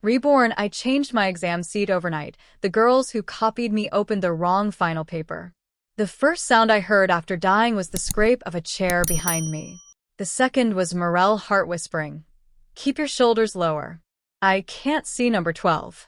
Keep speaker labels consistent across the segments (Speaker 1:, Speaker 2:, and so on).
Speaker 1: Reborn, I changed my exam seat overnight. The girls who copied me opened the wrong final paper. The first sound I heard after dying was the scrape of a chair behind me. The second was Morel heart whispering, "Keep your shoulders lower. I can't see number 12.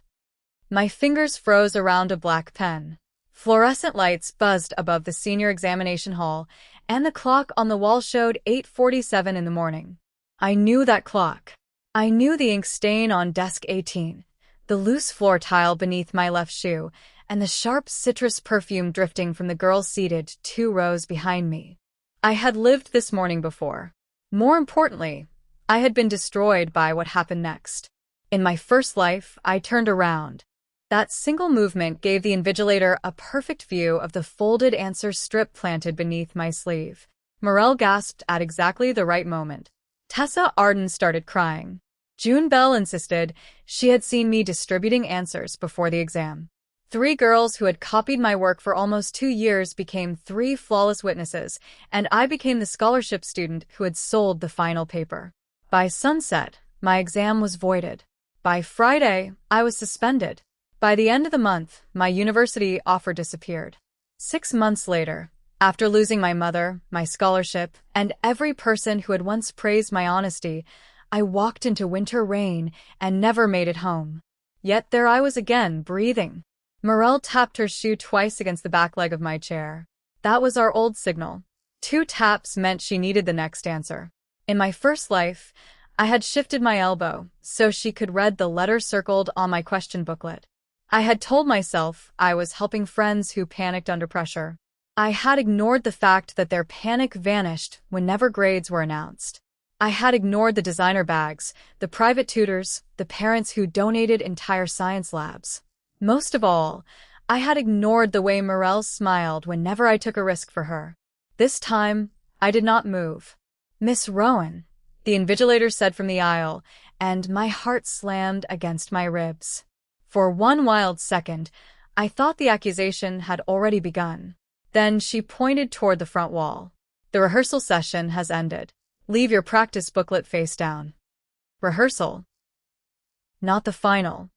Speaker 1: My fingers froze around a black pen. Fluorescent lights buzzed above the senior examination hall, and the clock on the wall showed 8:47 in the morning. I knew that clock. I knew the ink stain on desk 18, the loose floor tile beneath my left shoe, and the sharp citrus perfume drifting from the girl seated 2 rows behind me. I had lived this morning before. More importantly, I had been destroyed by what happened next. In my first life, I turned around. That single movement gave the invigilator a perfect view of the folded answer strip planted beneath my sleeve. Morel gasped at exactly the right moment. Tessa Arden started crying. June Bell insisted she had seen me distributing answers before the exam. 3 girls who had copied my work for almost 2 years became 3 flawless witnesses, and I became the scholarship student who had sold the final paper. By sunset, my exam was voided. By Friday, I was suspended. By the end of the month, my university offer disappeared. 6 months later, after losing my mother, my scholarship, and every person who had once praised my honesty, I walked into winter rain and never made it home. Yet there I was again, breathing. Morel tapped her shoe twice against the back leg of my chair. That was our old signal. 2 taps meant she needed the next answer. In my first life, I had shifted my elbow so she could read the letter circled on my question booklet. I had told myself I was helping friends who panicked under pressure. I had ignored the fact that their panic vanished whenever grades were announced. I had ignored the designer bags, the private tutors, the parents who donated entire science labs. Most of all, I had ignored the way Morel smiled whenever I took a risk for her. This time, I did not move. "Miss Rowan," the invigilator said from the aisle, and my heart slammed against my ribs. For one wild second, I thought the accusation had already begun. Then she pointed toward the front wall. "The rehearsal session has ended. Leave your practice booklet face down." Rehearsal? Not the final.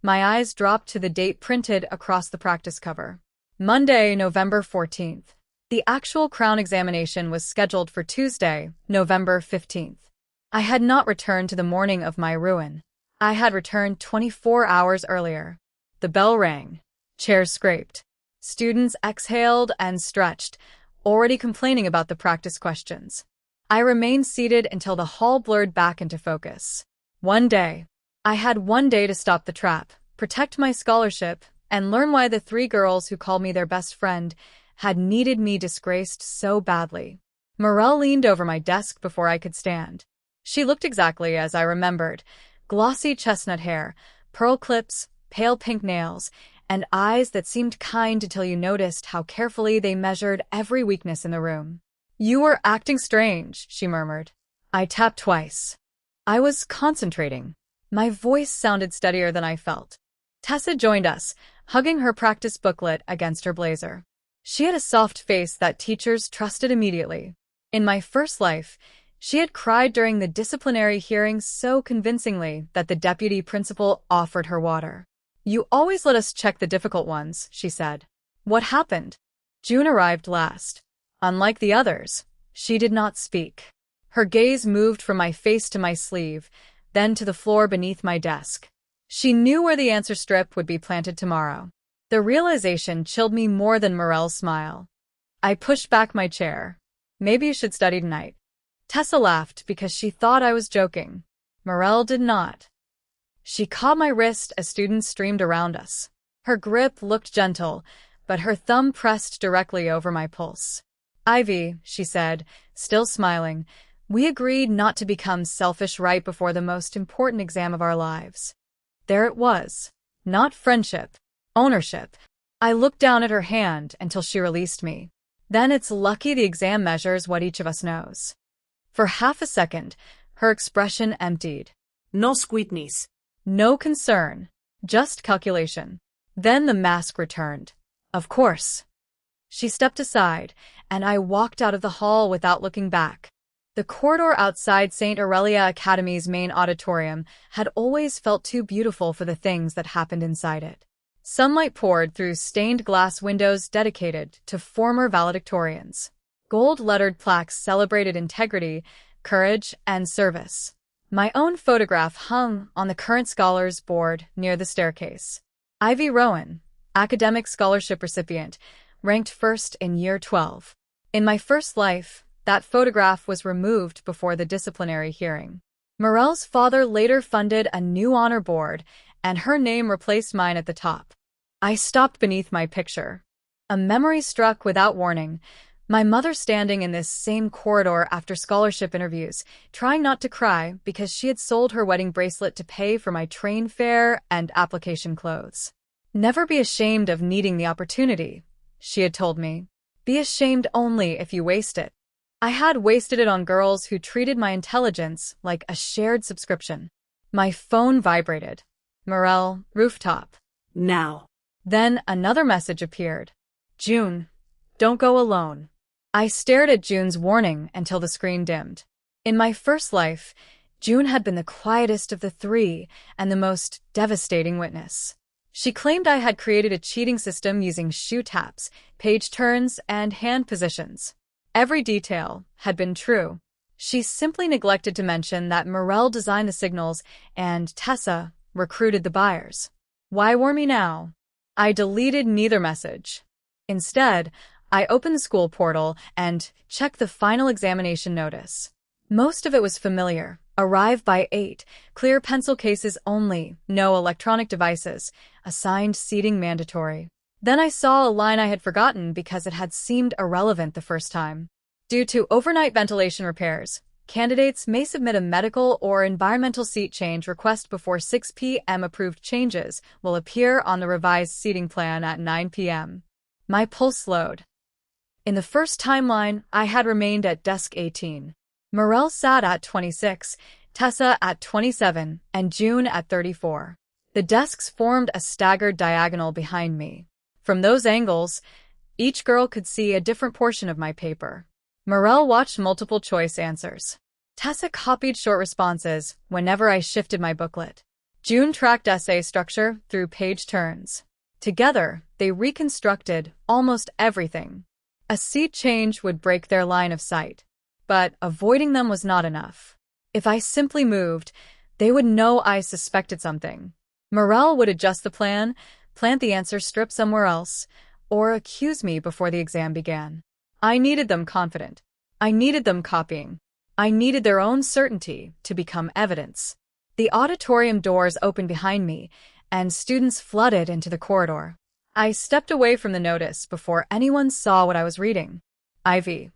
Speaker 1: My eyes dropped to the date printed across the practice cover. Monday, November 14th. The actual Crown examination was scheduled for Tuesday, November 15th. I had not returned to the morning of my ruin. I had returned 24 hours earlier. The bell rang. Chairs scraped. Students exhaled and stretched, already complaining about the practice questions. I remained seated until the hall blurred back into focus. One day. I had one day to stop the trap, protect my scholarship, and learn why the 3 girls who called me their best friend had needed me disgraced so badly. Morel leaned over my desk before I could stand. She looked exactly as I remembered. Glossy chestnut hair, pearl clips, pale pink nails, and eyes that seemed kind until you noticed how carefully they measured every weakness in the room. "You were acting strange," she murmured. I tapped twice. I was concentrating. My voice sounded steadier than I felt. Tessa joined us, hugging her practice booklet against her blazer. She had a soft face that teachers trusted immediately. In my first life, she had cried during the disciplinary hearing so convincingly that the deputy principal offered her water. "You always let us check the difficult ones," she said. "What happened?" June arrived last. Unlike the others, she did not speak. Her gaze moved from my face to my sleeve, then to the floor beneath my desk. She knew where the answer strip would be planted tomorrow. The realization chilled me more than Morel's smile. I pushed back my chair. "Maybe you should study tonight." Tessa laughed because she thought I was joking. Morel did not. She caught my wrist as students streamed around us. Her grip looked gentle, but her thumb pressed directly over my pulse. "Ivy," she said, still smiling, "we agreed not to become selfish right before the most important exam of our lives." There it was. Not friendship. Ownership. I looked down at her hand until she released me. Then it's lucky the exam measures what each of us knows. For half a second, her expression emptied.
Speaker 2: No sweetness.
Speaker 1: No concern. Just calculation. Then the mask returned. "Of course." She stepped aside, and I walked out of the hall without looking back. The corridor outside St. Aurelia Academy's main auditorium had always felt too beautiful for the things that happened inside it. Sunlight poured through stained glass windows dedicated to former valedictorians. Gold-lettered plaques celebrated integrity, courage, and service. My own photograph hung on the current scholars board near the staircase. Ivy Rowan, academic scholarship recipient, ranked first in year 12. In my first life, that photograph was removed before the disciplinary hearing. Morel's father later funded a new honor board, and her name replaced mine at the top. I stopped beneath my picture. A memory struck without warning. My mother standing in this same corridor after scholarship interviews, trying not to cry because she had sold her wedding bracelet to pay for my train fare and application clothes. Never be ashamed of needing the opportunity, she had told me. Be ashamed only if you waste it. I had wasted it on girls who treated my intelligence like a shared subscription. My phone vibrated. Morel, rooftop.
Speaker 2: Now.
Speaker 1: Then another message appeared. June, don't go alone. I stared at June's warning until the screen dimmed. In my first life, June had been the quietest of the three and the most devastating witness. She claimed I had created a cheating system using shoe taps, page turns, and hand positions. Every detail had been true. She simply neglected to mention that Morel designed the signals and Tessa recruited the buyers. Why warn me now? I deleted neither message. Instead, I opened the school portal and checked the final examination notice. Most of it was familiar. Arrive by 8, clear pencil cases only, no electronic devices, assigned seating mandatory. Then I saw a line I had forgotten because it had seemed irrelevant the first time. Due to overnight ventilation repairs, candidates may submit a medical or environmental seat change request before 6 p.m. Approved changes will appear on the revised seating plan at 9 p.m. My pulse slowed. In the first timeline, I had remained at desk 18. Morel sat at 26, Tessa at 27, and June at 34. The desks formed a staggered diagonal behind me. From those angles, each girl could see a different portion of my paper. Morel watched multiple choice answers. Tessa copied short responses whenever I shifted my booklet. June tracked essay structure through page turns. Together, they reconstructed almost everything. A seat change would break their line of sight. But avoiding them was not enough. If I simply moved, they would know I suspected something. Morel would adjust the plan, plant the answer strip somewhere else, or accuse me before the exam began. I needed them confident. I needed them copying. I needed their own certainty to become evidence. The auditorium doors opened behind me, and students flooded into the corridor. I stepped away from the notice before anyone saw what I was reading. Ivy.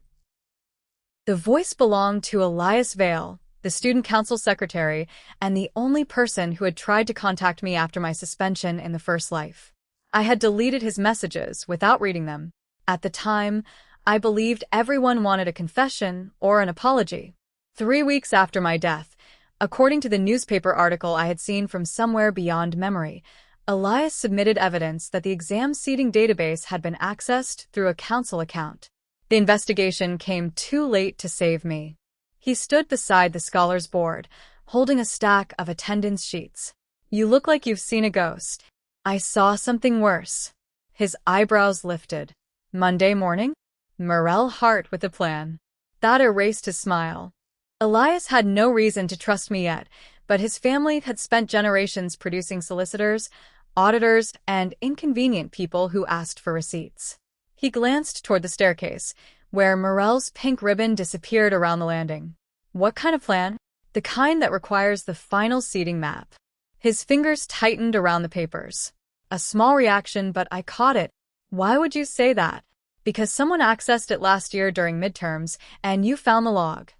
Speaker 1: The voice belonged to Elias Vale, the student council secretary, and the only person who had tried to contact me after my suspension in the first life. I had deleted his messages without reading them. At the time, I believed everyone wanted a confession or an apology. 3 weeks after my death, according to the newspaper article I had seen from somewhere beyond memory, Elias submitted evidence that the exam seating database had been accessed through a council account. The investigation came too late to save me. He stood beside the scholars' board, holding a stack of attendance sheets. You look like you've seen a ghost. I saw something worse. His eyebrows lifted. Monday morning? Morel Hart with a plan. That erased his smile. Elias had no reason to trust me yet, but his family had spent generations producing solicitors, auditors, and inconvenient people who asked for receipts. He glanced toward the staircase, where Morel's pink ribbon disappeared around the landing. What kind of plan? The kind that requires the final seating map. His fingers tightened around the papers. A small reaction, but I caught it. Why would you say that? Because someone accessed it last year during midterms, and you found the log.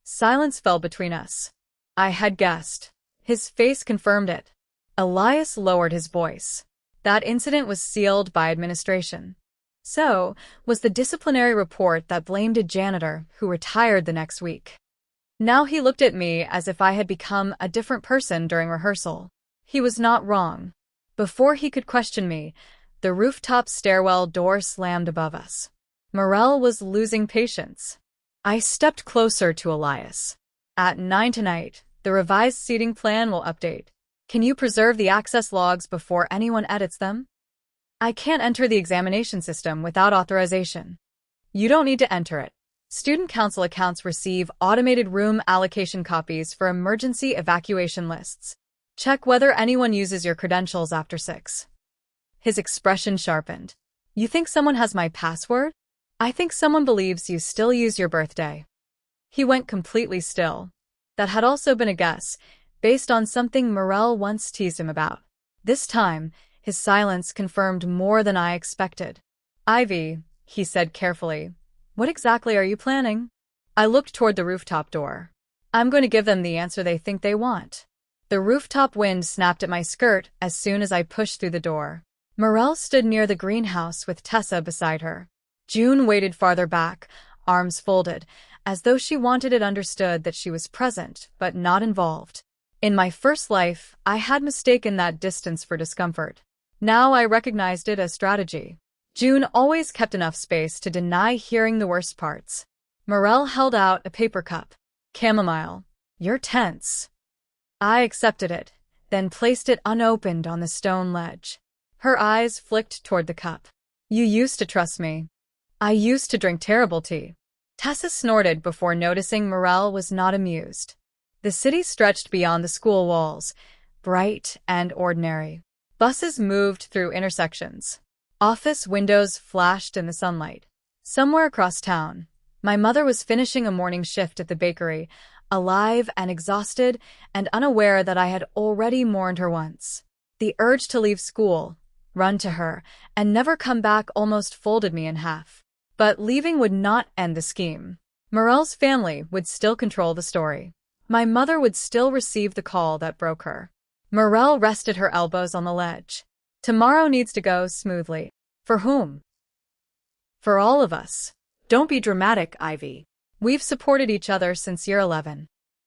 Speaker 1: Silence fell between us. I had guessed. His face confirmed it. Elias lowered his voice. That incident was sealed by administration. So was the disciplinary report that blamed a janitor who retired the next week. Now he looked at me as if I had become a different person during rehearsal. He was not wrong. Before he could question me, the rooftop stairwell door slammed above us. Morel was losing patience. I stepped closer to Elias. At 9 tonight, the revised seating plan will update. Can you preserve the access logs before anyone edits them? I can't enter the examination system without authorization. You don't need to enter it. Student council accounts receive automated room allocation copies for emergency evacuation lists. Check whether anyone uses your credentials after 6. His expression sharpened. You think someone has my password? I think someone believes you still use your birthday. He went completely still. That had also been a guess, based on something Morel once teased him about. This time, his silence confirmed more than I expected. Ivy, he said carefully, what exactly are you planning? I looked toward the rooftop door. I'm going to give them the answer they think they want. The rooftop wind snapped at my skirt as soon as I pushed through the door. Morel stood near the greenhouse with Tessa beside her. June waited farther back, arms folded, as though she wanted it understood that she was present, but not involved. In my first life, I had mistaken that distance for discomfort. Now I recognized it as strategy. June always kept enough space to deny hearing the worst parts. Morel held out a paper cup. Chamomile. You're tense. I accepted it, then placed it unopened on the stone ledge. Her eyes flicked toward the cup. You used to trust me. I used to drink terrible tea. Tessa snorted before noticing Morel was not amused. The city stretched beyond the school walls, bright and ordinary. Buses moved through intersections. Office windows flashed in the sunlight. Somewhere across town, my mother was finishing a morning shift at the bakery, alive and exhausted and unaware that I had already mourned her once. The urge to leave school, run to her, and never come back almost folded me in half. But leaving would not end the scheme. Morel's family would still control the story. My mother would still receive the call that broke her. Morel rested her elbows on the ledge. Tomorrow needs to go smoothly. For whom? For all of us. Don't be dramatic, Ivy. We've supported each other since year 11.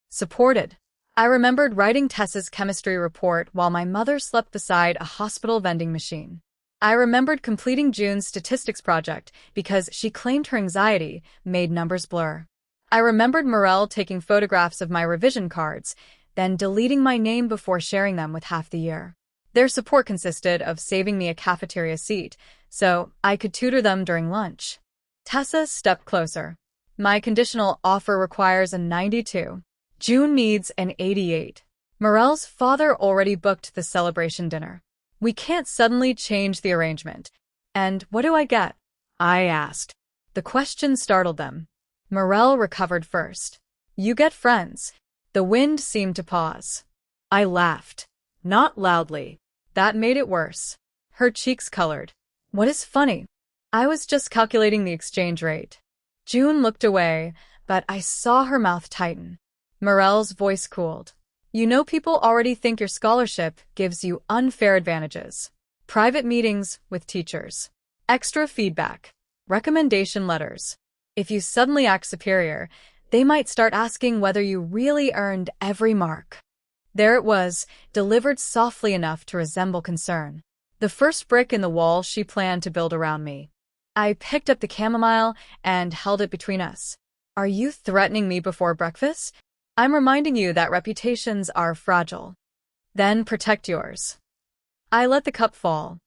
Speaker 1: Supported. I remembered writing Tessa's chemistry report while my mother slept beside a hospital vending machine. I remembered completing June's statistics project because she claimed her anxiety made numbers blur. I remembered Morel taking photographs of my revision cards, then deleting my name before sharing them with half the year. Their support consisted of saving me a cafeteria seat, so I could tutor them during lunch. Tessa stepped closer. My conditional offer requires a 92. June needs an 88. Morel's father already booked the celebration dinner. We can't suddenly change the arrangement. And what do I get? I asked. The question startled them. Morel recovered first. You get friends. The wind seemed to pause. I laughed. Not loudly. That made it worse. Her cheeks colored. What is funny? I was just calculating the exchange rate. June looked away, but I saw her mouth tighten. Morel's voice cooled. You know people already think your scholarship gives you unfair advantages. Private meetings with teachers. Extra feedback. Recommendation letters. If you suddenly act superior, they might start asking whether you really earned every mark. There it was, delivered softly enough to resemble concern. The first brick in the wall she planned to build around me. I picked up the chamomile and held it between us. Are you threatening me before breakfast? I'm reminding you that reputations are fragile. Then protect yours. I let the cup fall.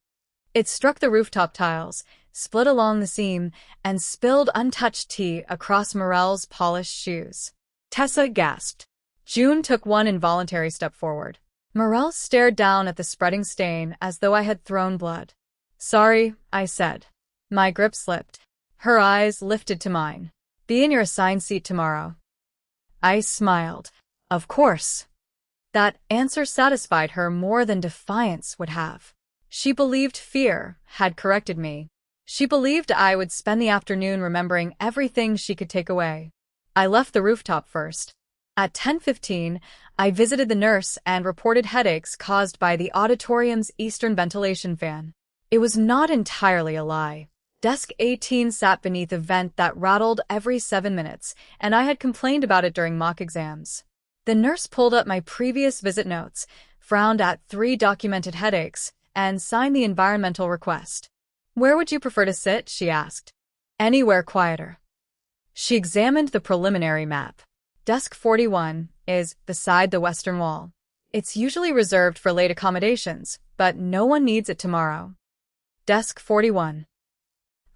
Speaker 1: It struck the rooftop tiles, split along the seam, and spilled untouched tea across Morel's polished shoes. Tessa gasped. June took one involuntary step forward. Morel stared down at the spreading stain as though I had thrown blood. Sorry, I said. My grip slipped. Her eyes lifted to mine. Be in your assigned seat tomorrow. I smiled. Of course. That answer satisfied her more than defiance would have. She believed fear had corrected me. She believed I would spend the afternoon remembering everything she could take away. I left the rooftop first. At 10:15, I visited the nurse and reported headaches caused by the auditorium's eastern ventilation fan. It was not entirely a lie. Desk 18 sat beneath a vent that rattled every 7 minutes, and I had complained about it during mock exams. The nurse pulled up my previous visit notes, frowned at 3 documented headaches, and signed the environmental request. Where would you prefer to sit? She asked. Anywhere quieter. She examined the preliminary map. Desk 41 is beside the western wall. It's usually reserved for late accommodations, but no one needs it tomorrow. Desk 41.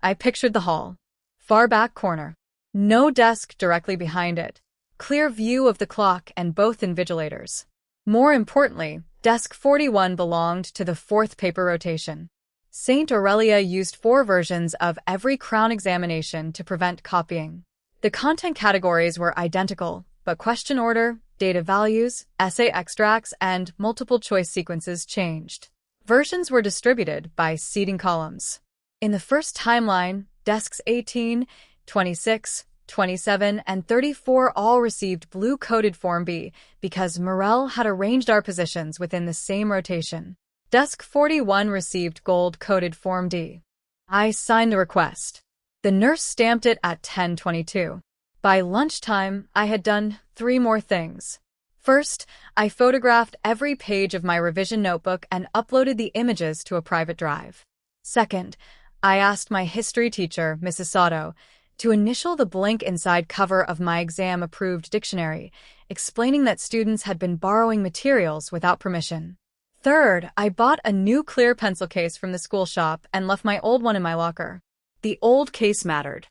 Speaker 1: I pictured the hall. Far back corner. No desk directly behind it. Clear view of the clock and both invigilators. More importantly, desk 41 belonged to the fourth paper rotation. Saint Aurelia used 4 versions of every crown examination to prevent copying. The content categories were identical, but question order, data values, essay extracts, and multiple choice sequences changed. Versions were distributed by seating columns. In the first timeline, desks 18, 26, 27, and 34 all received blue-coded Form B because Morel had arranged our positions within the same rotation. Desk 41 received gold-coded Form D. I signed the request. The nurse stamped it at 10:22. By lunchtime, I had done 3 more things. First, I photographed every page of my revision notebook and uploaded the images to a private drive. Second, I asked my history teacher, Mrs. Sato, to initial the blank inside cover of my exam-approved dictionary, explaining that students had been borrowing materials without permission. Third, I bought a new clear pencil case from the school shop and left my old one in my locker. The old case mattered.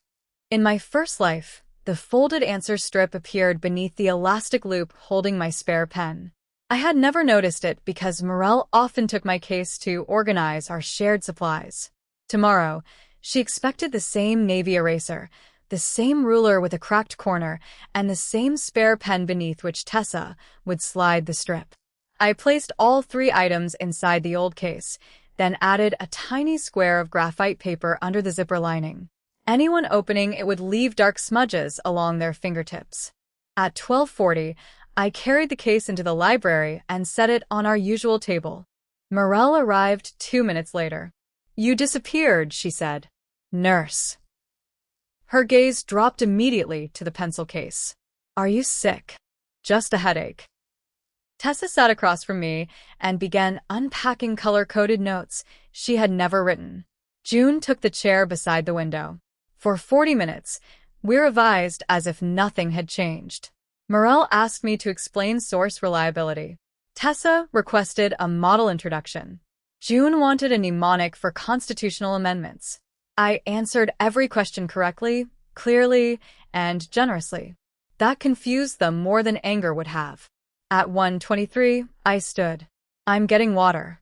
Speaker 1: In my first life, the folded answer strip appeared beneath the elastic loop holding my spare pen. I had never noticed it because Morel often took my case to organize our shared supplies. Tomorrow, she expected the same navy eraser, the same ruler with a cracked corner, and the same spare pen beneath which Tessa would slide the strip. I placed all 3 items inside the old case, then added a tiny square of graphite paper under the zipper lining. Anyone opening it would leave dark smudges along their fingertips. At 12:40, I carried the case into the library and set it on our usual table. Morel arrived 2 minutes later. "You disappeared," she said. "Nurse." Her gaze dropped immediately to the pencil case. "Are you sick?" "Just a headache." Tessa sat across from me and began unpacking color-coded notes she had never written. June took the chair beside the window. For 40 minutes, we revised as if nothing had changed. Morel asked me to explain source reliability. Tessa requested a model introduction. June wanted a mnemonic for constitutional amendments. I answered every question correctly, clearly, and generously. That confused them more than anger would have. At 1:23, I stood. "I'm getting water."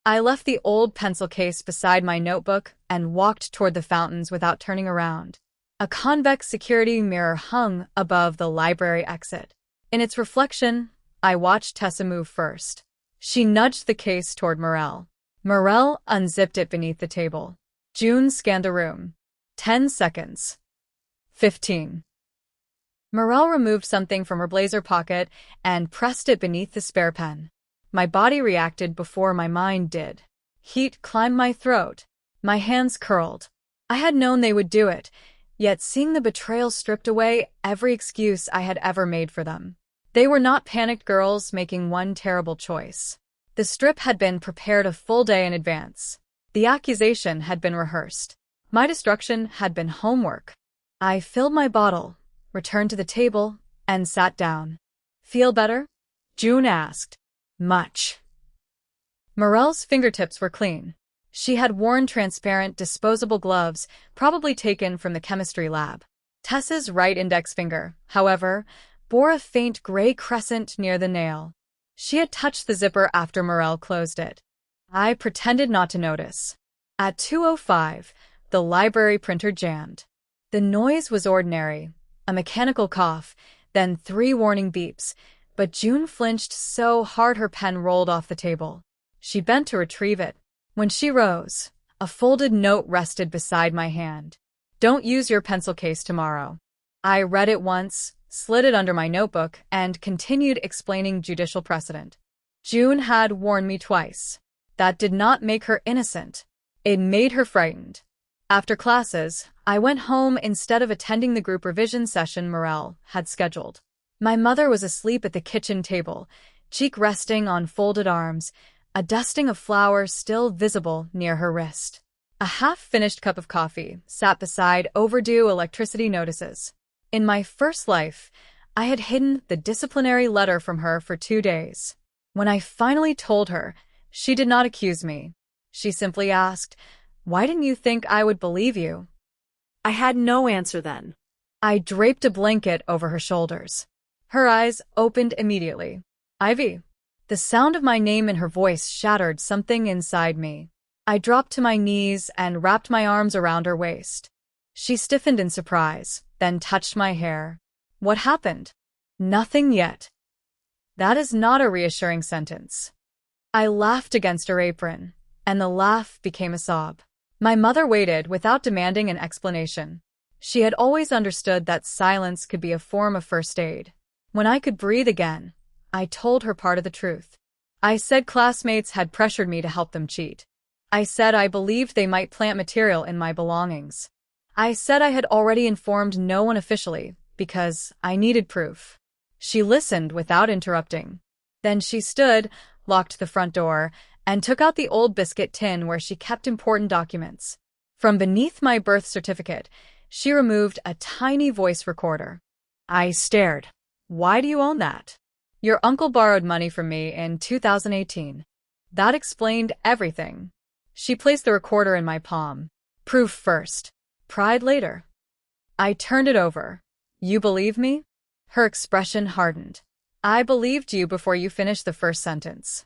Speaker 1: I left the old pencil case beside my notebook and walked toward the fountains without turning around. A convex security mirror hung above the library exit. In its reflection, I watched Tessa move first. She nudged the case toward Morel. Morel unzipped it beneath the table. June scanned the room. 10 seconds. 15. Morel removed something from her blazer pocket and pressed it beneath the spare pen. My body reacted before my mind did. Heat climbed my throat. My hands curled. I had known they would do it, yet seeing the betrayal stripped away every excuse I had ever made for them. They were not panicked girls making one terrible choice. The strip had been prepared a full day in advance. The accusation had been rehearsed. My destruction had been homework. I filled my bottle, returned to the table, and sat down. "Feel better?" June asked. "Much." Morel's fingertips were clean. She had worn transparent, disposable gloves, probably taken from the chemistry lab. Tessa's right index finger, however, bore a faint gray crescent near the nail. She had touched the zipper after Morel closed it. I pretended not to notice. At 2:05, the library printer jammed. The noise was ordinary, a mechanical cough, then 3 warning beeps, but June flinched so hard her pen rolled off the table. She bent to retrieve it. When she rose, a folded note rested beside my hand. "Don't use your pencil case tomorrow." I read it once, slid it under my notebook, and continued explaining judicial precedent. June had warned me twice. That did not make her innocent. It made her frightened. After classes, I went home instead of attending the group revision session Morel had scheduled. My mother was asleep at the kitchen table, cheek resting on folded arms, a dusting of flowers still visible near her wrist. A half-finished cup of coffee sat beside overdue electricity notices. In my first life, I had hidden the disciplinary letter from her for 2 days. When I finally told her, she did not accuse me. She simply asked, "Why didn't you think I would believe you?"
Speaker 2: I had no answer then.
Speaker 1: I draped a blanket over her shoulders. Her eyes opened immediately. "Ivy." The sound of my name in her voice shattered something inside me. I dropped to my knees and wrapped my arms around her waist. She stiffened in surprise, then touched my hair. "What happened?" "Nothing yet." That is not a reassuring sentence. I laughed against her apron, and the laugh became a sob. My mother waited without demanding an explanation. She had always understood that silence could be a form of first aid. When I could breathe again, I told her part of the truth. I said classmates had pressured me to help them cheat. I said I believed they might plant material in my belongings. I said I had already informed no one officially, because I needed proof. She listened without interrupting. Then she stood, locked the front door, and took out the old biscuit tin where she kept important documents. From beneath my birth certificate, she removed a tiny voice recorder. I stared. "Why do you own that?" "Your uncle borrowed money from me in 2018. That explained everything. She placed the recorder in my palm. Proof first. Pride later. I turned it over. "You believe me?" Her expression hardened. "I believed you before you finished the first sentence."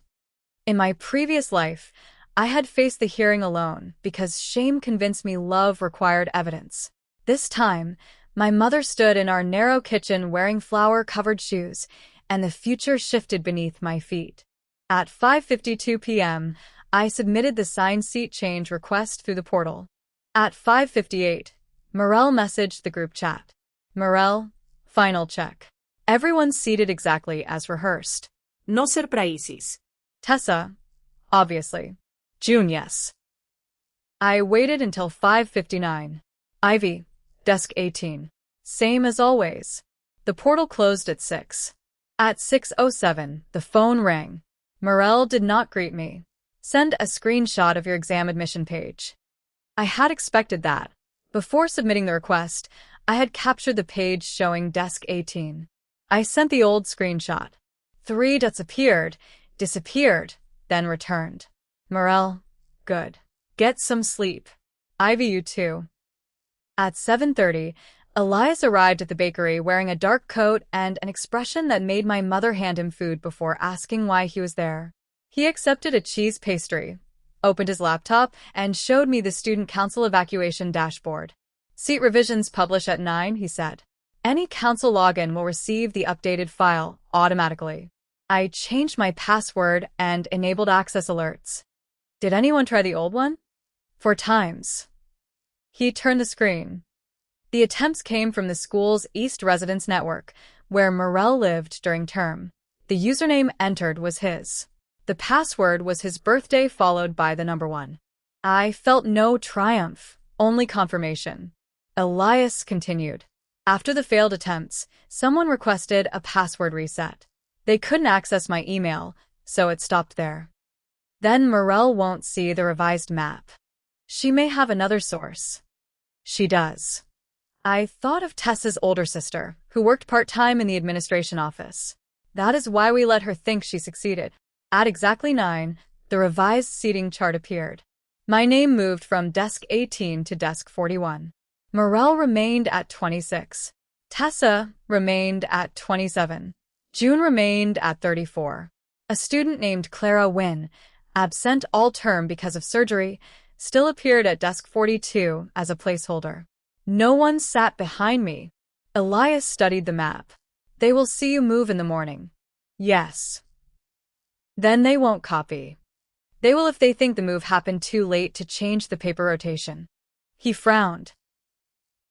Speaker 1: In my previous life, I had faced the hearing alone because shame convinced me love required evidence. This time, my mother stood in our narrow kitchen wearing flour-covered shoes, and the future shifted beneath my feet. At 5:52 p.m., I submitted the signed seat change request through the portal. At 5:58, Morel messaged the group chat. "Morel, final check. Everyone's seated exactly as rehearsed.
Speaker 2: No surprises."
Speaker 1: Tessa, obviously. June, yes. I waited until 5:59. Ivy, desk 18. Same as always. The portal closed at 6. At 6:07, the phone rang. Morel did not greet me. "Send a screenshot of your exam admission page." I had expected that. Before submitting the request, I had captured the page showing desk 18. I sent the old screenshot. 3 dots appeared, disappeared, then returned. Morel, good. Get some sleep. Ivy, you too. At 7:30, Elias arrived at the bakery wearing a dark coat and an expression that made my mother hand him food before asking why he was there. He accepted a cheese pastry, opened his laptop, and showed me the student council evacuation dashboard. "Seat revisions publish at 9, he said. "Any council login will receive the updated file automatically." I changed my password and enabled access alerts. "Did anyone try the old one?" "4 times. He turned the screen. The attempts came from the school's East Residence Network, where Morel lived during term. The username entered was his. The password was his birthday followed by the number 1. I felt no triumph, only confirmation. Elias continued. After the failed attempts, someone requested a password reset. They couldn't access my email, so it stopped there. Then Morel won't see the revised map. She may have another source. She does. I thought of Tessa's older sister, who worked part-time in the administration office. That is why we let her think she succeeded. At exactly 9, the revised seating chart appeared. My name moved from desk 18 to desk 41. Morel remained at 26. Tessa remained at 27. June remained at 34. A student named Clara Wynn, absent all term because of surgery, still appeared at desk 42 as a placeholder. No one sat behind me. Elias studied the map. "They will see you move in the morning." "Yes." "Then they won't copy. They will if they think the move happened too late to change the paper rotation." He frowned.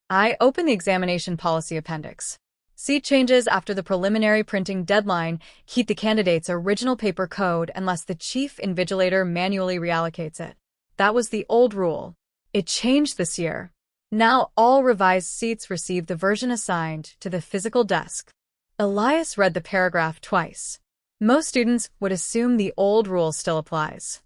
Speaker 1: I opened the examination policy appendix. Seat changes after the preliminary printing deadline keep the candidate's original paper code unless the chief invigilator manually reallocates it. That was the old rule. It changed this year. Now all revised seats receive the version assigned to the physical desk. Elias read the paragraph twice. Most students would assume the old rule still applies.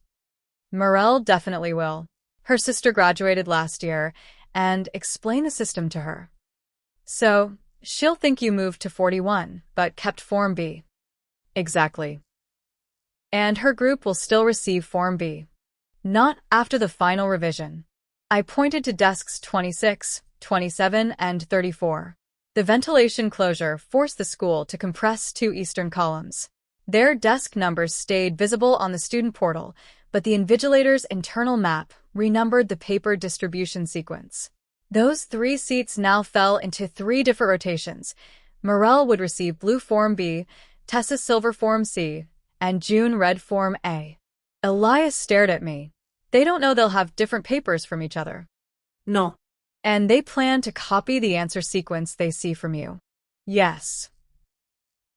Speaker 1: Morel definitely will. Her sister graduated last year, and explained the system to her. So, She'll think you moved to 41, but kept Form B. Exactly. And her group will still receive Form B. Not after the final revision. I pointed to desks 26, 27, and 34. The ventilation closure forced the school to compress 2 eastern columns. Their desk numbers stayed visible on the student portal, but the invigilator's internal map renumbered the paper distribution sequence. Those 3 seats now fell into 3 different rotations. Morel would receive blue Form B, Tessa silver Form C, and June red Form A. Elias stared at me. They don't know they'll have different papers from each other.
Speaker 2: No.
Speaker 1: And they plan to copy the answer sequence they see from you. Yes.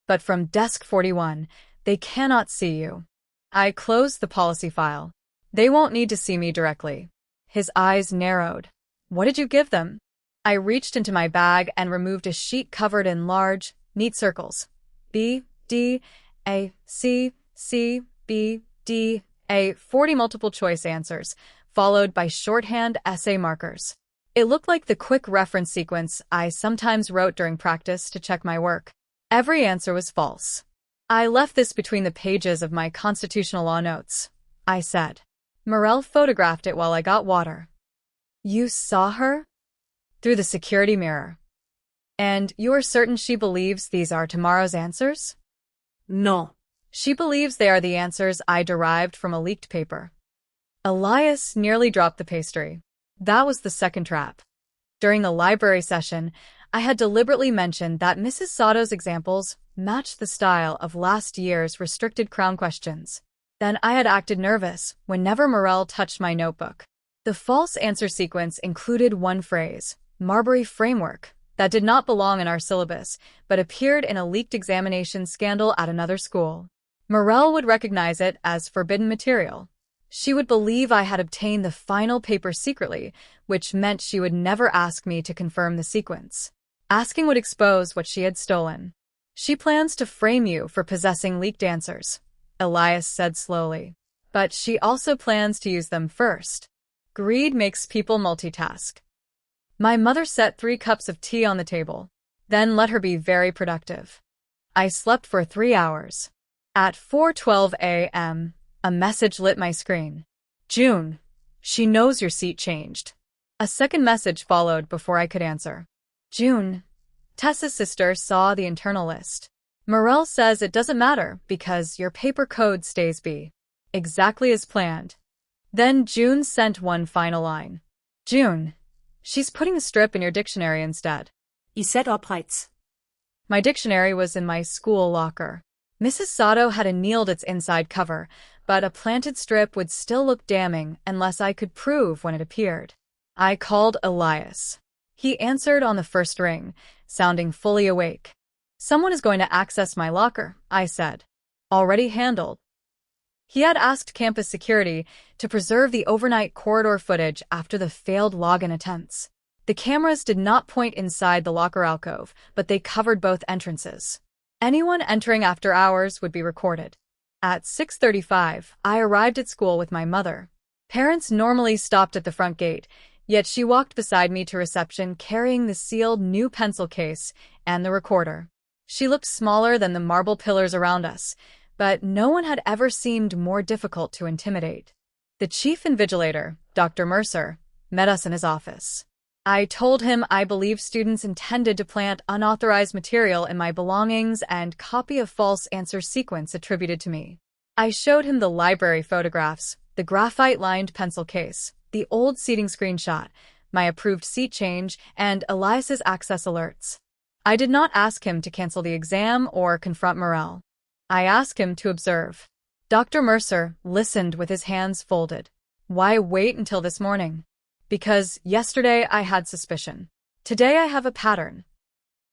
Speaker 1: But from desk 41, they cannot see you. I closed the policy file. They won't need to see me directly. His eyes narrowed. What did you give them? I reached into my bag and removed a sheet covered in large, neat circles. B, D, A, C, C, B, D, A, 40 multiple choice answers, followed by shorthand essay markers. It looked like the quick reference sequence I sometimes wrote during practice to check my work. Every answer was false. I left this between the pages of my constitutional law notes, I said. Morel photographed it while I got water. You saw her? Through the security mirror. And you're certain she believes these are tomorrow's answers?
Speaker 2: No.
Speaker 1: She believes they are the answers I derived from a leaked paper. Elias nearly dropped the pastry. That was the second trap. During the library session, I had deliberately mentioned that Mrs. Sato's examples matched the style of last year's restricted Crown questions. Then I had acted nervous whenever Morel touched my notebook. The false answer sequence included one phrase, Marbury framework, that did not belong in our syllabus, but appeared in a leaked examination scandal at another school. Morel would recognize it as forbidden material. She would believe I had obtained the final paper secretly, which meant she would never ask me to confirm the sequence. Asking would expose what she had stolen. She plans to frame you for possessing leaked answers, Elias said slowly. But she also plans to use them first. Greed makes people multitask. My mother set 3 cups of tea on the table, then let her be very productive. I slept for 3 hours. At 4:12 a.m., a message lit my screen. June, she knows your seat changed. A second message followed before I could answer. June, Tessa's sister saw the internal list. Morel says it doesn't matter because your paper code stays B. Exactly as planned. Then June sent one final line. June, she's putting a strip in your dictionary instead.
Speaker 2: I set opreiz.
Speaker 1: My dictionary was in my school locker. Mrs. Sato had annealed its inside cover, but a planted strip would still look damning unless I could prove when it appeared. I called Elias. He answered on the first ring, sounding fully awake. Someone is going to access my locker, I said. Already handled. He had asked campus security to preserve the overnight corridor footage after the failed login attempts. The cameras did not point inside the locker alcove, but they covered both entrances. Anyone entering after hours would be recorded. At 6:35, I arrived at school with my mother. Parents normally stopped at the front gate, yet she walked beside me to reception carrying the sealed new pencil case and the recorder. She looked smaller than the marble pillars around us, but no one had ever seemed more difficult to intimidate. The chief invigilator, Dr. Mercer, met us in his office. I told him I believed students intended to plant unauthorized material in my belongings and copy a false answer sequence attributed to me. I showed him the library photographs, the graphite-lined pencil case, the old seating screenshot, my approved seat change, and Elias's access alerts. I did not ask him to cancel the exam or confront Morel. I asked him to observe. Dr. Mercer listened with his hands folded. Why wait until this morning? Because yesterday I had suspicion. Today I have a pattern.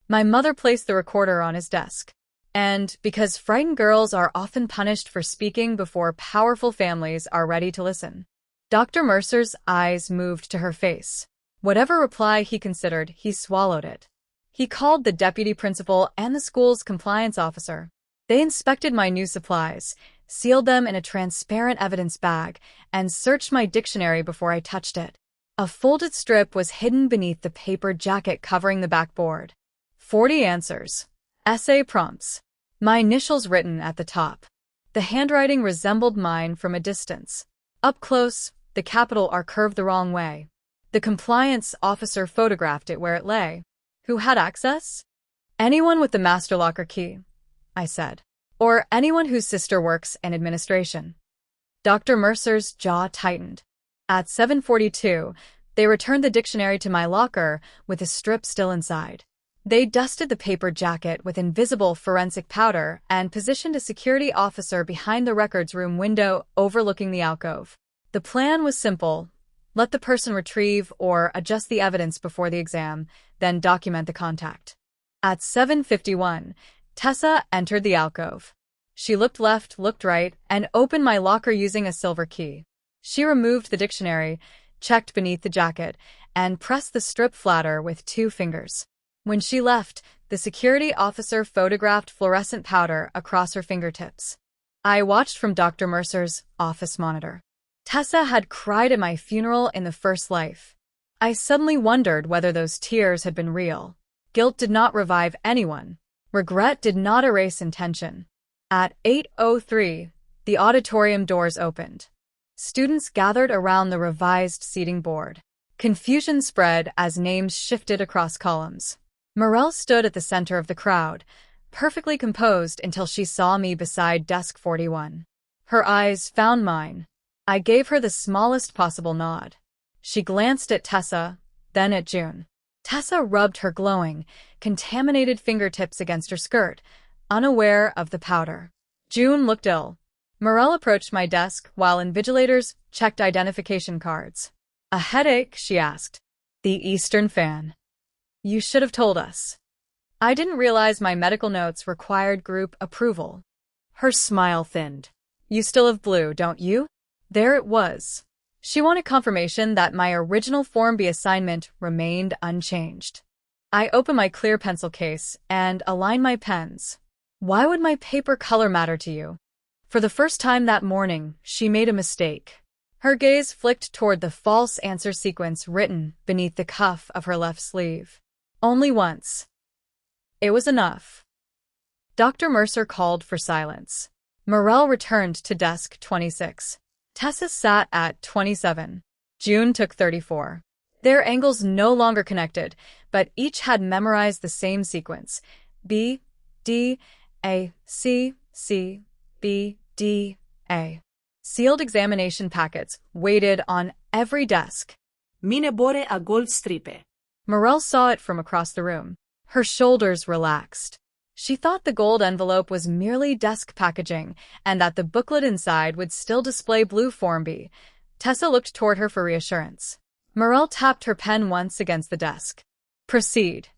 Speaker 1: My mother placed the recorder on his desk. And because frightened girls are often punished for speaking before powerful families are ready to listen. Dr. Mercer's eyes moved to her face. Whatever reply he considered, he swallowed it. He called the deputy principal and the school's compliance officer. They inspected my new supplies, sealed them in a transparent evidence bag, and searched my dictionary before I touched it. A folded strip was hidden beneath the paper jacket covering the backboard. 40 answers. Essay prompts. My initials written at the top. The handwriting resembled mine from a distance. Up close, the capital are curved the wrong way. The compliance officer photographed it where it lay. Who had access? Anyone with the master locker key, I said. Or anyone whose sister works in administration. Dr. Mercer's jaw tightened. At 7:42, they returned the dictionary to my locker with the strip still inside. They dusted the paper jacket with invisible forensic powder and positioned a security officer behind the records room window overlooking the alcove. The plan was simple. Let the person retrieve or adjust the evidence before the exam, then document the contact. At 7:51, Tessa entered the alcove. She looked left, looked right, and opened my locker using a silver key. She removed the dictionary, checked beneath the jacket, and pressed the strip flatter with 2 fingers. When she left, the security officer photographed fluorescent powder across her fingertips. I watched from Dr. Mercer's office monitor. Tessa had cried at my funeral in the first life. I suddenly wondered whether those tears had been real. Guilt did not revive anyone. Regret did not erase intention. At 8:03, the auditorium doors opened. Students gathered around the revised seating board. Confusion spread as names shifted across columns. Morel stood at the center of the crowd, perfectly composed until she saw me beside desk 41. Her eyes found mine. I gave her the smallest possible nod. She glanced at Tessa, then at June. Tessa rubbed her glowing, contaminated fingertips against her skirt, unaware of the powder. June looked ill. Morel approached my desk while invigilators checked identification cards. A headache, she asked. The Eastern fan. You should have told us. I didn't realize my medical notes required group approval. Her smile thinned. You still have blue, don't you? There it was. She wanted confirmation that my original Form B assignment remained unchanged. I opened my clear pencil case and aligned my pens. Why would my paper color matter to you? For the first time that morning, she made a mistake. Her gaze flicked toward the false answer sequence written beneath the cuff of her left sleeve. Only once. It was enough. Dr. Mercer called for silence. Morel returned to desk 26. Tessa sat at 27. June took 34. Their angles no longer connected, but each had memorized the same sequence. B, D, A, C, C, B, D, A. Sealed examination packets waited on every desk.
Speaker 2: Mine bore a gold stripe.
Speaker 1: Morel saw it from across the room. Her shoulders relaxed. She thought the gold envelope was merely desk packaging and that the booklet inside would still display blue Form B. Tessa looked toward her for reassurance. Morel tapped her pen once against the desk. Proceed.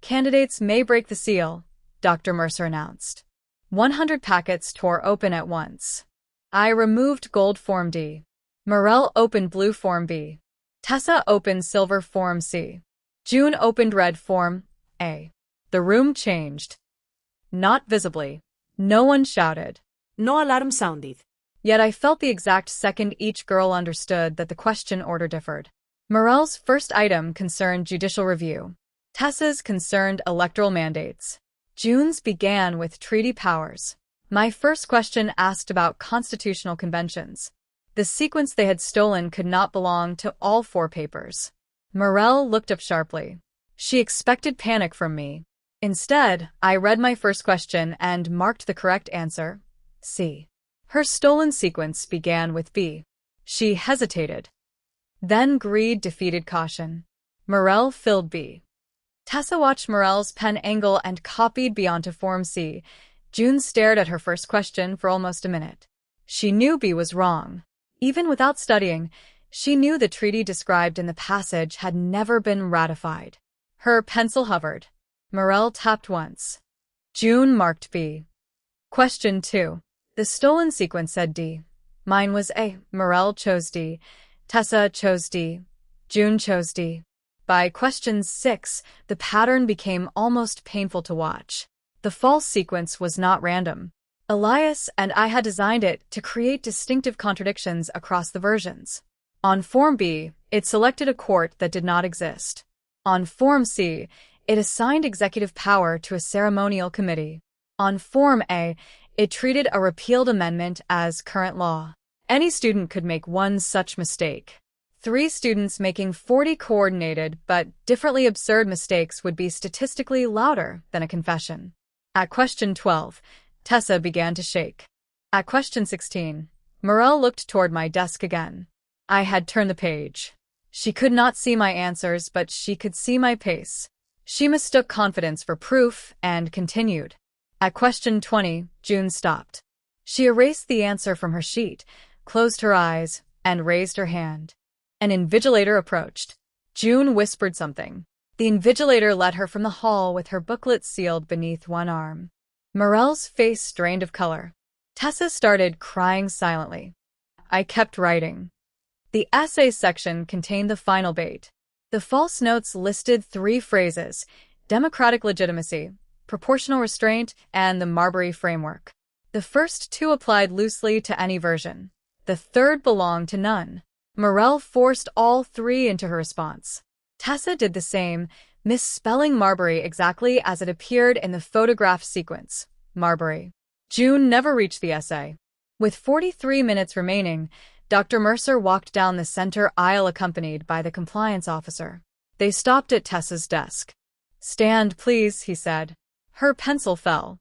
Speaker 1: Candidates may break the seal, Dr. Mercer announced. 100 packets tore open at once. I removed gold Form D. Morel opened blue Form B. Tessa opened silver Form C. June opened red Form A. The room changed. Not visibly. No one shouted.
Speaker 2: No alarm sounded.
Speaker 1: Yet I felt the exact second each girl understood that the question order differed. Morel's first item concerned judicial review. Tessa's concerned electoral mandates. June's began with treaty powers. My first question asked about constitutional conventions. The sequence they had stolen could not belong to all 4 papers. Morel looked up sharply. She expected panic from me. Instead, I read my first question and marked the correct answer, C. Her stolen sequence began with B. She hesitated. Then greed defeated caution. Morel filled B. Tessa watched Morel's pen angle and copied B onto Form C. June stared at her first question for almost a minute. She knew B was wrong. Even without studying, she knew the treaty described in the passage had never been ratified. Her pencil hovered. Morel tapped once. June marked B. Question 2. The stolen sequence said D. Mine was A. Morel chose D. Tessa chose D. June chose D. By question 6, the pattern became almost painful to watch. The false sequence was not random. Elias and I had designed it to create distinctive contradictions across the versions. On Form B, it selected a court that did not exist. On Form C, It assigned executive power to a ceremonial committee. On Form A, it treated a repealed amendment as current law. Any student could make one such mistake. 3 students making 40 coordinated but differently absurd mistakes would be statistically louder than a confession. At question 12, Tessa began to shake. At question 16, Morel looked toward my desk again. I had turned the page. She could not see my answers, but she could see my pace. She mistook confidence for proof and continued. At question 20, June stopped. She erased the answer from her sheet, closed her eyes, and raised her hand. An invigilator approached. June whispered something. The invigilator led her from the hall with her booklet sealed beneath one arm. Morel's face strained of color. Tessa started crying silently. I kept writing. The essay section contained the final bait. The false notes listed 3 phrases: democratic legitimacy, proportional restraint, and the Marbury framework. The first 2 applied loosely to any version. The third belonged to none. Morel forced all 3 into her response. Tessa did the same, misspelling Marbury exactly as it appeared in the photograph sequence. Marbury. June never reached the essay. With 43 minutes remaining, Dr. Mercer walked down the center aisle accompanied by the compliance officer. They stopped at Tessa's desk. Stand, please, he said. Her pencil fell.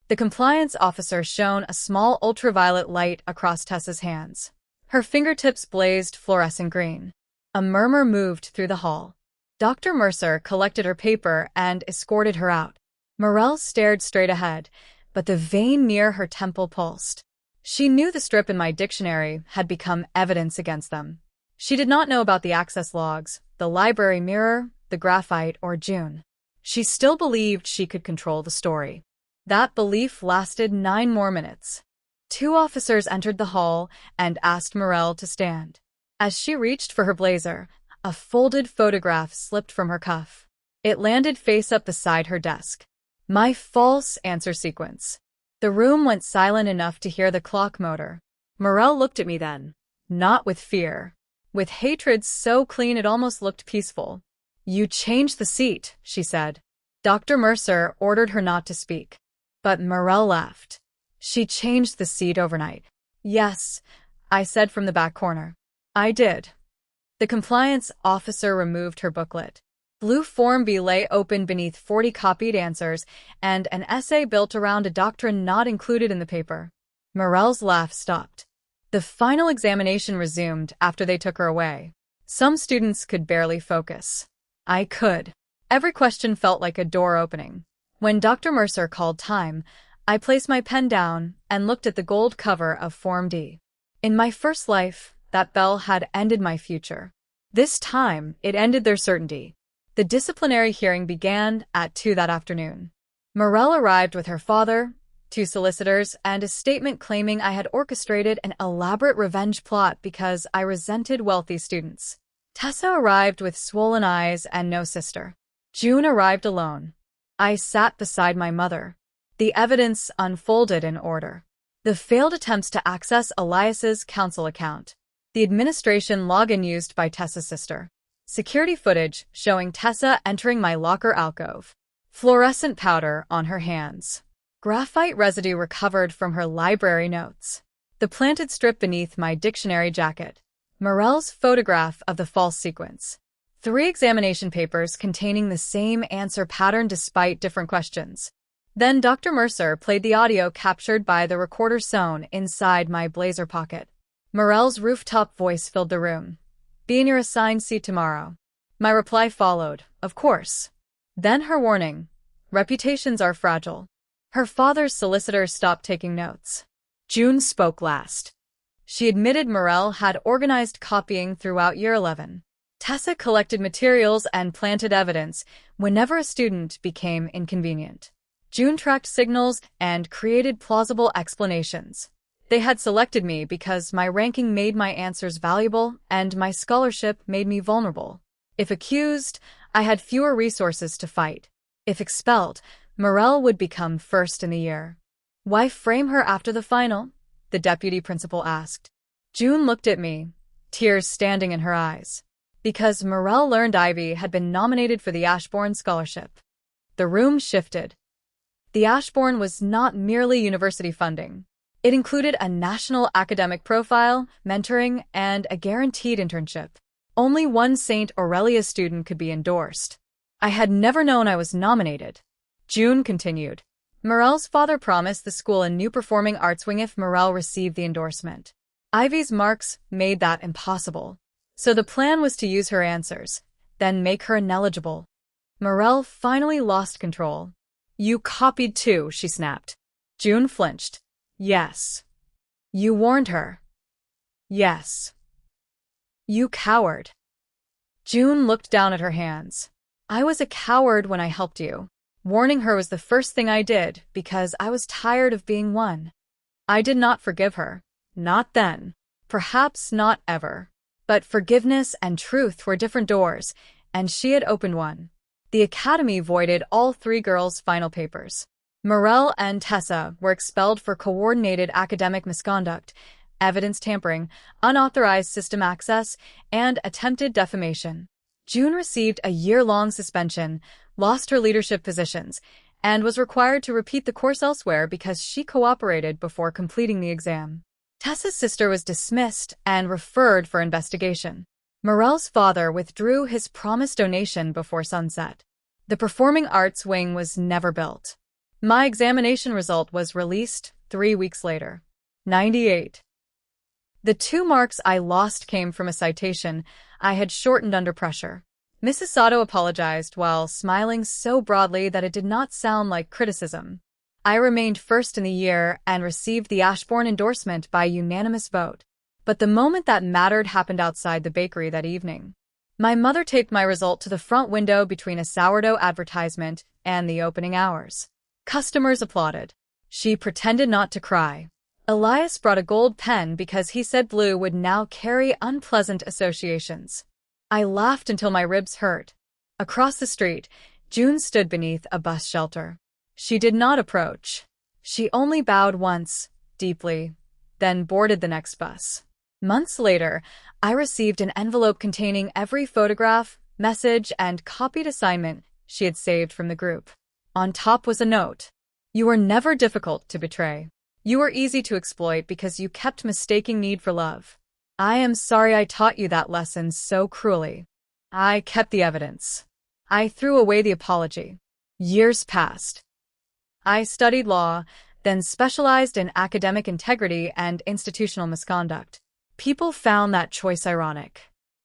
Speaker 1: The compliance officer shone a small ultraviolet light across Tessa's hands. Her fingertips blazed fluorescent green. A murmur moved through the hall. Dr. Mercer collected her paper and escorted her out. Morel stared straight ahead, but the vein near her temple pulsed. She knew the strip in my dictionary had become evidence against them. She did not know about the access logs, the library mirror, the graphite, or June. She still believed she could control the story. That belief lasted 9 more minutes. 2 officers entered the hall and asked Morel to stand. As she reached for her blazer, a folded photograph slipped from her cuff. It landed face up beside her desk. My false answer sequence. The room went silent enough to hear the clock motor. Morel looked at me then. Not with fear. With hatred so clean it almost looked peaceful. You changed the seat, she said. Dr. Mercer ordered her not to speak. But Morel laughed. She changed the seat overnight. Yes, I said from the back corner. I did. The compliance officer removed her booklet. Blue Form B lay open beneath 40 copied answers and an essay built around a doctrine not included in the paper. Morel's laugh stopped. The final examination resumed after they took her away. Some students could barely focus. I could. Every question felt like a door opening. When Dr. Mercer called time, I placed my pen down and looked at the gold cover of Form D. In my first life, that bell had ended my future. This time, it ended their certainty. The disciplinary hearing began at 2 that afternoon. Morel arrived with her father, 2 solicitors, and a statement claiming I had orchestrated an elaborate revenge plot because I resented wealthy students. Tessa arrived with swollen eyes and no sister. June arrived alone. I sat beside my mother. The evidence unfolded in order. The failed attempts to access Elias's council account. The administration login used by Tessa's sister. Security footage showing Tessa entering my locker alcove. Fluorescent powder on her hands. Graphite residue recovered from her library notes. The planted strip beneath my dictionary jacket. Morel's photograph of the false sequence. 3 examination papers containing the same answer pattern despite different questions. Then Dr. Mercer played the audio captured by the recorder sewn inside my blazer pocket. Morel's rooftop voice filled the room. Be in your assigned seat tomorrow. My reply followed, of course. Then her warning. Reputations are fragile. Her father's solicitor stopped taking notes. June spoke last. She admitted Morel had organized copying throughout year 11. Tessa collected materials and planted evidence whenever a student became inconvenient. June tracked signals and created plausible explanations. They had selected me because my ranking made my answers valuable and my scholarship made me vulnerable. If accused, I had fewer resources to fight. If expelled, Morel would become first in the year. Why frame her after the final? The deputy principal asked. June looked at me, tears standing in her eyes. Because Morel learned Ivy had been nominated for the Ashbourne Scholarship. The room shifted. The Ashbourne was not merely university funding. It included a national academic profile, mentoring, and a guaranteed internship. Only one St. Aurelia student could be endorsed. I had never known I was nominated. June continued. Morel's father promised the school a new performing arts wing if Morel received the endorsement. Ivy's marks made that impossible. So the plan was to use her answers, then make her ineligible. Morel finally lost control. You copied too, she snapped. June flinched. Yes. You warned her. Yes. You coward. June looked down at her hands. I was a coward when I helped you. Warning her was the first thing I did because I was tired of being one. I did not forgive her. Not then. Perhaps not ever. But forgiveness and truth were different doors, and she had opened one. The academy voided all three girls' final papers. Morel and Tessa were expelled for coordinated academic misconduct, evidence tampering, unauthorized system access, and attempted defamation. June received a year-long suspension, lost her leadership positions, and was required to repeat the course elsewhere because she cooperated before completing the exam. Tessa's sister was dismissed and referred for investigation. Morel's father withdrew his promised donation before sunset. The performing arts wing was never built. My examination result was released 3 weeks later. 98. The 2 marks I lost came from a citation I had shortened under pressure. Mrs. Sato apologized while smiling so broadly that it did not sound like criticism. I remained first in the year and received the Ashbourne endorsement by unanimous vote. But the moment that mattered happened outside the bakery that evening. My mother taped my result to the front window between a sourdough advertisement and the opening hours. Customers applauded. She pretended not to cry. Elias brought a gold pen because he said blue would now carry unpleasant associations. I laughed until my ribs hurt. Across the street, June stood beneath a bus shelter. She did not approach. She only bowed once, deeply, then boarded the next bus. Months later, I received an envelope containing every photograph, message, and copied assignment she had saved from the group. On top was a note. You were never difficult to betray. You were easy to exploit because you kept mistaking need for love. I am sorry I taught you that lesson so cruelly. I kept the evidence. I threw away the apology. Years passed. I studied law, then specialized in academic integrity and institutional misconduct. People found that choice ironic.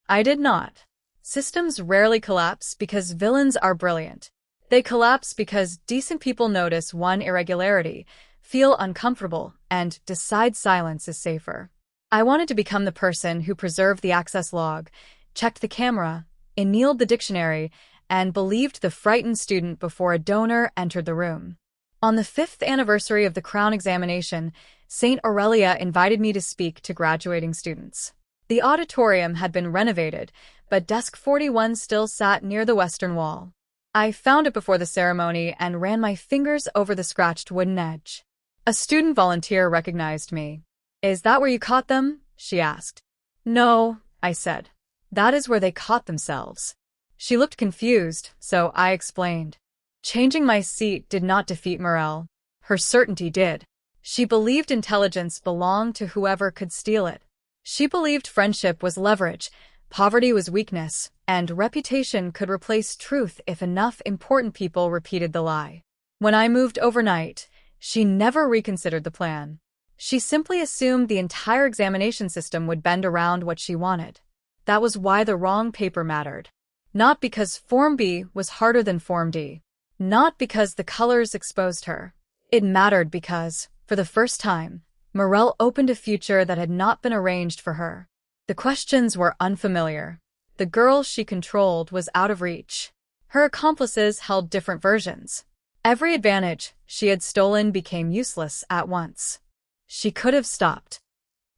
Speaker 1: I did not. Systems rarely collapse because villains are brilliant. They collapse because decent people notice one irregularity, feel uncomfortable, and decide silence is safer. I wanted to become the person who preserved the access log, checked the camera, annealed the dictionary, and believed the frightened student before a donor entered the room. On the 5th anniversary of the Crown examination, St. Aurelia invited me to speak to graduating students. The auditorium had been renovated, but desk 41 still sat near the western wall. I found it before the ceremony and ran my fingers over the scratched wooden edge. A student volunteer recognized me. Is that where you caught them? She asked. No, I said. That is where they caught themselves. She looked confused, so I explained. Changing my seat did not defeat Morel. Her certainty did. She believed intelligence belonged to whoever could steal it. She believed friendship was leverage, poverty was weakness, and reputation could replace truth if enough important people repeated the lie. When I moved overnight, she never reconsidered the plan. She simply assumed the entire examination system would bend around what she wanted. That was why the wrong paper mattered. Not because Form B was harder than Form D. Not because the colors exposed her. It mattered because, for the first time, Morel opened a future that had not been arranged for her. The questions were unfamiliar. The girl she controlled was out of reach. Her accomplices held different versions. Every advantage she had stolen became useless at once. She could have stopped.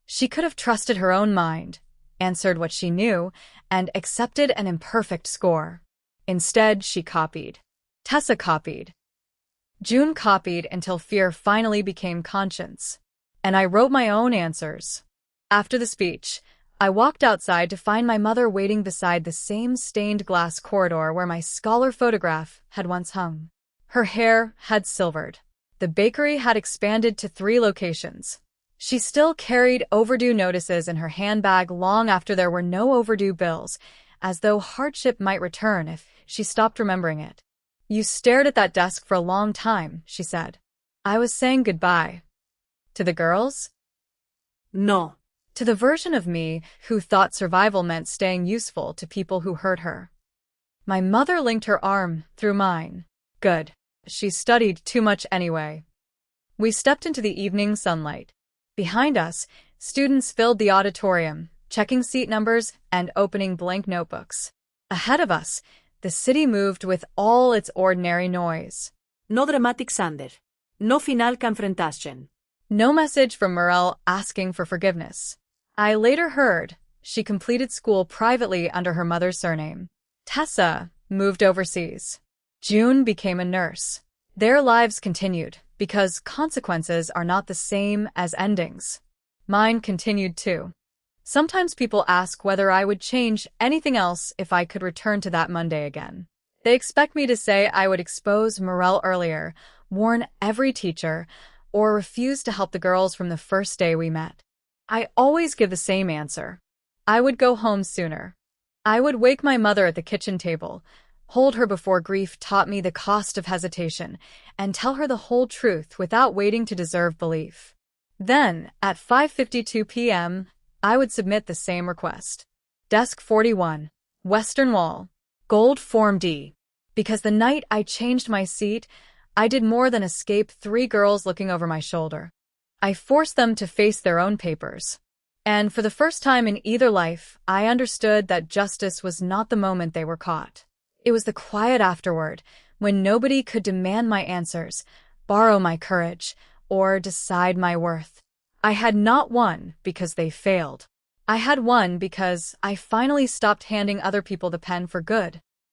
Speaker 1: She could have trusted her own mind, answered what she knew, and accepted an imperfect score. Instead, she copied. Tessa copied. June copied until fear finally became conscience. And I wrote my own answers. After the speech, I walked outside to find my mother waiting beside the same stained glass corridor where my scholar photograph had once hung. Her hair had silvered. The bakery had expanded to 3 locations. She still carried overdue notices in her handbag long after there were no overdue bills, as though hardship might return if she stopped remembering it. "You stared at that desk for a long time," she said. I was saying goodbye. To the girls?
Speaker 2: No.
Speaker 1: To the version of me who thought survival meant staying useful to people who hurt her. My mother linked her arm through mine. Good. She studied too much anyway. We stepped into the evening sunlight. Behind us, students filled the auditorium, checking seat numbers and opening blank notebooks. Ahead of us, the city moved with all its ordinary noise.
Speaker 2: No dramatic Sander. No final confrontation.
Speaker 1: No message from Morel asking for forgiveness. I later heard she completed school privately under her mother's surname. Tessa moved overseas. June became a nurse. Their lives continued, because consequences are not the same as endings. Mine continued too. Sometimes people ask whether I would change anything else if I could return to that Monday again. They expect me to say I would expose Morel earlier, warn every teacher, or refuse to help the girls from the first day we met. I always give the same answer. I would go home sooner. I would wake my mother at the kitchen table, hold her before grief taught me the cost of hesitation, and tell her the whole truth without waiting to deserve belief. Then, at 5:52 p.m., I would submit the same request. Desk 41, Western Wall, Gold Form D. Because the night I changed my seat, I did more than escape 3 girls looking over my shoulder. I forced them to face their own papers. And for the first time in either life, I understood that justice was not the moment they were caught. It was the quiet afterward, when nobody could demand my answers, borrow my courage, or decide my worth. I had not won because they failed. I had won because I finally stopped handing other people the pen for good.